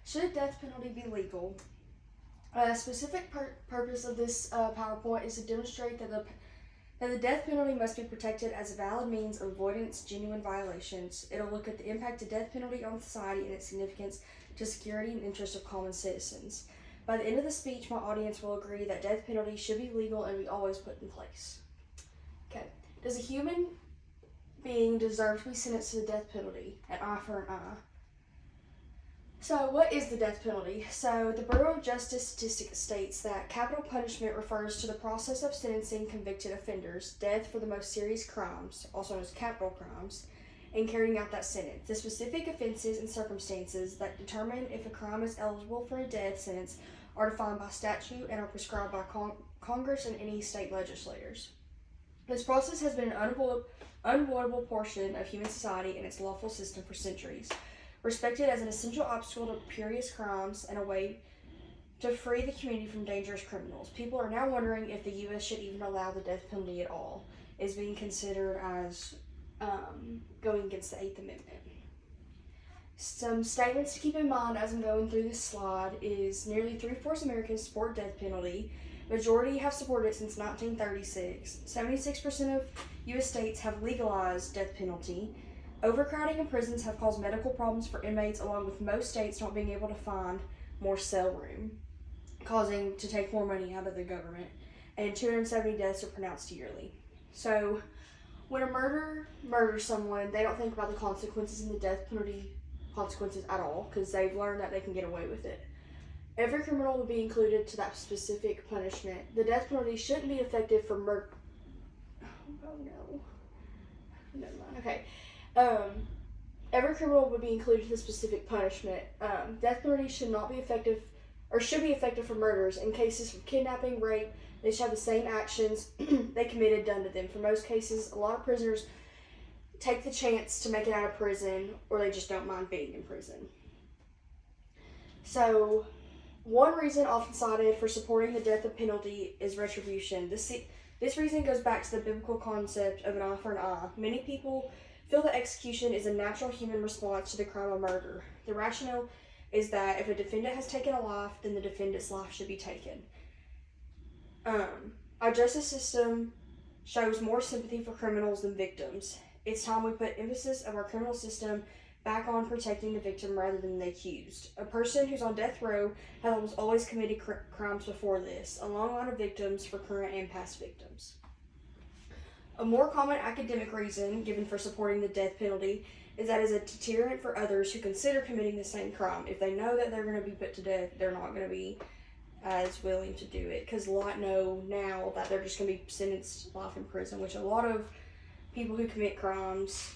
Should the death penalty be legal? A specific purpose of this PowerPoint is to demonstrate that the death penalty must be protected as a valid means of avoidance genuine violations. It'll look at the impact of death penalty on society and its significance to security and interests of common citizens. By the end of the speech, my audience will agree that death penalty should be legal and be always put in place. Okay. Does a human being deserve to be sentenced to the death penalty? An eye for an eye. So, what is the death penalty? So, the Bureau of Justice Statistics states that capital punishment refers to the process of sentencing convicted offenders, death for the most serious crimes, also known as capital crimes, and carrying out that sentence. The specific offenses and circumstances that determine if a crime is eligible for a death sentence are defined by statute and are prescribed by Congress and any state legislators. This process has been an unavoidable portion of human society and its lawful system for centuries, respected as an essential obstacle to pernicious crimes and a way to free the community from dangerous criminals. People are now wondering if the U.S. should even allow the death penalty at all. Is being considered as going against the Eighth Amendment. Some statements to keep in mind as I'm going through this slide is nearly 3/4 Americans support death penalty. Majority have supported it since 1936. 76% of U.S. states have legalized death penalty. Overcrowding in prisons have caused medical problems for inmates, along with most states not being able to find more cell room, causing to take more money out of the government. And 270 deaths are pronounced yearly. So, when a murderer murders someone, they don't think about the consequences and the death penalty consequences at all, because they've learned that they can get away with it. Every criminal would be included to that specific punishment. The death penalty shouldn't be effective for murder. Oh no. Never mind. Okay. Every criminal would be included to the specific punishment. Death penalty should not be effective, or should be effective for murders. In cases of kidnapping, rape, they should have the same actions they committed done to them. For most cases, a lot of prisoners take the chance to make it out of prison, or they just don't mind being in prison. So, one reason often cited for supporting the death penalty is retribution. This reason goes back to the biblical concept of an eye for an eye. Many people feel that execution is a natural human response to the crime of murder. The rationale is that if a defendant has taken a life, then the defendant's life should be taken. Our justice system shows more sympathy for criminals than victims. It's time we put emphasis of our criminal system back on protecting the victim rather than the accused. A person who's on death row has always committed crimes before this, a long line of victims for current and past victims. A more common academic reason given for supporting the death penalty is that it is a deterrent for others who consider committing the same crime. If they know that they're going to be put to death, they're not going to be as willing to do it, because a lot know now that they're just going to be sentenced to life in prison, which a lot of people who commit crimes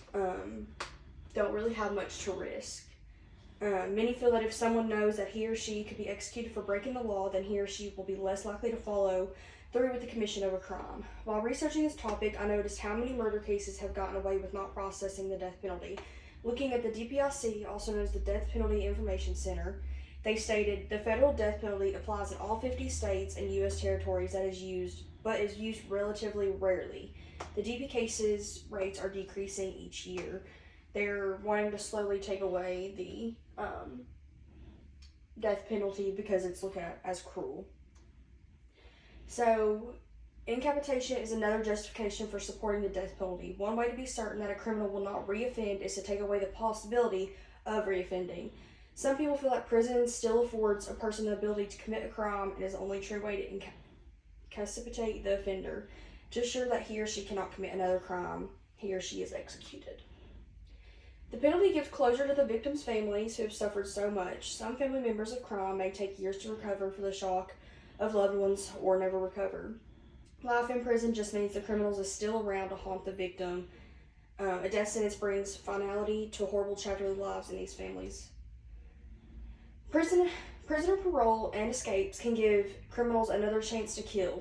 don't really have much to risk. Many feel that if someone knows that he or she could be executed for breaking the law, then he or she will be less likely to follow through with the commission of a crime. While researching this topic, I noticed how many murder cases have gotten away with not processing the death penalty. Looking at the DPIC, also known as the Death Penalty Information Center, they stated the federal death penalty applies in all 50 states and U.S. territories but is used relatively rarely. The DP cases rates are decreasing each year. They're wanting to slowly take away the death penalty because it's looked at as cruel. So, incapitation is another justification for supporting the death penalty. One way to be certain that a criminal will not reoffend is to take away the possibility of reoffending. Some people feel that prison still affords a person the ability to commit a crime and is the only true way to incapacitate the offender, to ensure that he or she cannot commit another crime. He or she is executed. The penalty gives closure to the victims' families who have suffered so much. Some family members of crime may take years to recover from the shock of loved ones or never recover. Life in prison just means the criminals is still around to haunt the victim. A death sentence brings finality to a horrible chapter of the lives in these families. Prisoner parole and escapes can give criminals another chance to kill.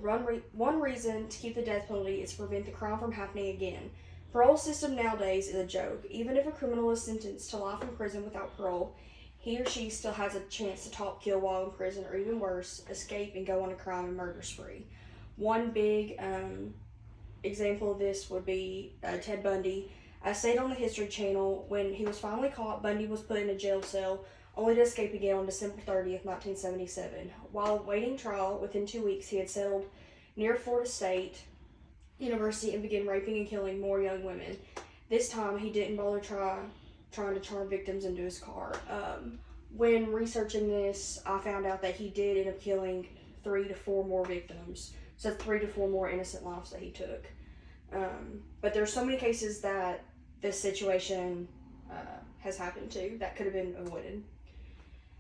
One reason to keep the death penalty is to prevent the crime from happening again. Parole system nowadays is a joke. Even if a criminal is sentenced to life in prison without parole, he or she still has a chance to top kill while in prison, or even worse, escape and go on a crime and murder spree. One big example of this would be Ted Bundy. As stated on the History Channel, when he was finally caught, Bundy was put in a jail cell only to escape again on December 30th, 1977. While awaiting trial, within 2 weeks, he had settled near Florida State University and began raping and killing more young women. This time, he didn't bother trying to charm victims into his car. When researching this, I found out that he did end up killing 3 to 4 more victims. So 3 to 4 more innocent lives that he took. But there's so many cases that this situation has happened to that could have been avoided.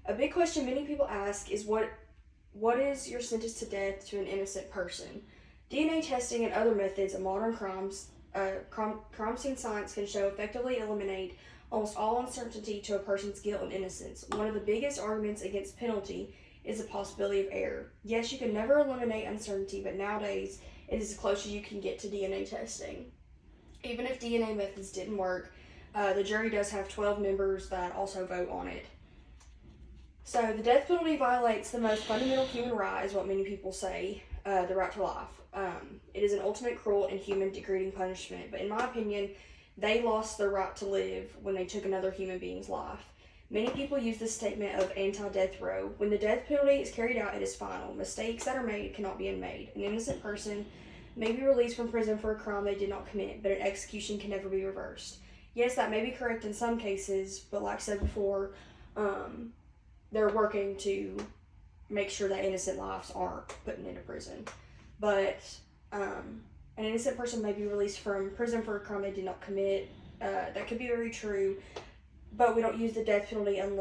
A big question many people ask is what is your sentence to death to an innocent person? DNA testing and other methods of modern crime scene science can show effectively eliminate almost all uncertainty to a person's guilt and innocence. One of the biggest arguments against penalty is the possibility of error. Yes, you can never eliminate uncertainty, but nowadays it is as close as you can get to DNA testing. Even if DNA methods didn't work, the jury does have 12 members that also vote on it. So the death penalty violates the most fundamental human right, is what many people say, the right to life. It is an ultimate cruel and human degrading punishment, but in my opinion, they lost their right to live when they took another human being's life. Many people use this statement of anti-death row. When the death penalty is carried out, it is final. Mistakes that are made cannot be unmade. An innocent person may be released from prison for a crime they did not commit, but an execution can never be reversed. Yes, that may be correct in some cases, but like I said before, they're working to make sure that innocent lives aren't put into prison. But an innocent person may be released from prison for a crime they did not commit. That could be very true, but we don't use the death penalty unless